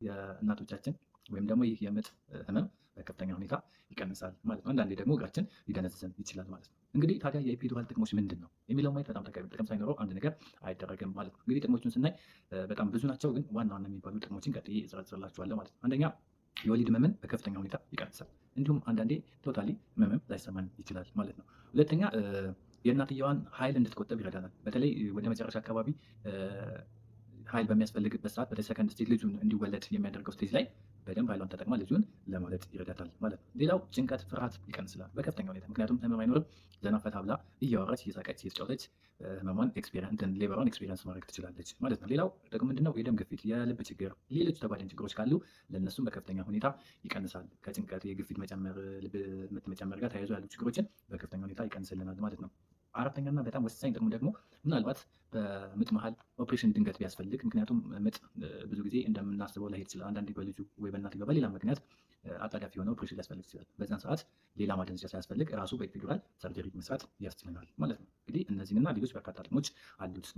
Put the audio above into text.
የእናቶቻችን ወይም ደግሞ ይህ የምጥ ህመም በከፍተኛ ሁኔታ ይቀንሳል ማለት ነው። አንዳንዴ ደግሞ እግራችን ሊደነዝዘን ይችላል ማለት ነው። እንግዲህ ታዲያ የኢፒዱራል ጥቅሞች ምንድን ነው የሚለው ማየት በጣም ጠቃሚ። ጥቅም ሳይኖረው አንድ ነገር አይደረግም ማለት ነው። እንግዲህ ጥቅሞቹን ስናይ በጣም ብዙ ናቸው፣ ግን ዋና ዋና የሚባሉ ጥቅሞችን ቀጥዬ እዘረዝርላችኋለሁ ማለት ነው። አንደኛ የወሊድ ህመምን በከፍተኛ ሁኔታ ይቀንሳል። እንዲሁም አንዳንዴ ቶታሊ ህመምም ላይሰማን ይችላል ማለት ነው። ሁለተኛ የእናትየዋን ኃይል እንድትቆጠብ ይረዳናል። በተለይ ወደ መጨረሻ አካባቢ ኃይል በሚያስፈልግበት ሰዓት ወደ ሰከንድ ስቴጅ ልጁን እንዲወለድ የሚያደርገው ስቴጅ ላይ በደንብ ኃይሏን ተጠቅማ ልጁን ለመውለድ ይረዳታል ማለት ነው። ሌላው ጭንቀት፣ ፍርሃት ይቀንስላል በከፍተኛ ሁኔታ። ምክንያቱም ህመም አይኖርም፣ ዘና ፈታ ብላ እያወራች እየሳቀች እየተጫወተች ህመሟን ሌበሯን ኤክስፔሪንስ ማድረግ ትችላለች ማለት ነው። ሌላው ደግሞ ምንድነው የደም ግፊት፣ የልብ ችግር፣ ሌሎች ተጓዳኝ ችግሮች ካሉ ለእነሱም በከፍተኛ ሁኔታ ይቀንሳል። ከጭንቀት፣ የግፊት መጨመር፣ ልብ ምት መጨመር ጋር ተያይዞ ያሉ ችግሮችን በከፍተኛ ሁኔታ ይቀንስልናል ማለት ነው። አራተኛና በጣም ወሳኝ ጥቅሙ ደግሞ ምናልባት በምጥ መሀል ኦፕሬሽን ድንገት ቢያስፈልግ፣ ምክንያቱም ምጥ ብዙ ጊዜ እንደምናስበው ላይሄድ ይችላል። አንዳንዴ በልጁ ወይ በእናትየው በሌላ ምክንያት አጣዳፊ የሆነ ኦፕሬሽን ሊያስፈልግ ይችላል። በዛን ሰዓት ሌላ ማደንዘዣ ሳያስፈልግ ራሱ በኢፒዱራል ሰርጀሪ መስራት ያስችለናል ማለት ነው። እንግዲህ እነዚህንና ሌሎች በርካታ ጥቅሞች አሉት።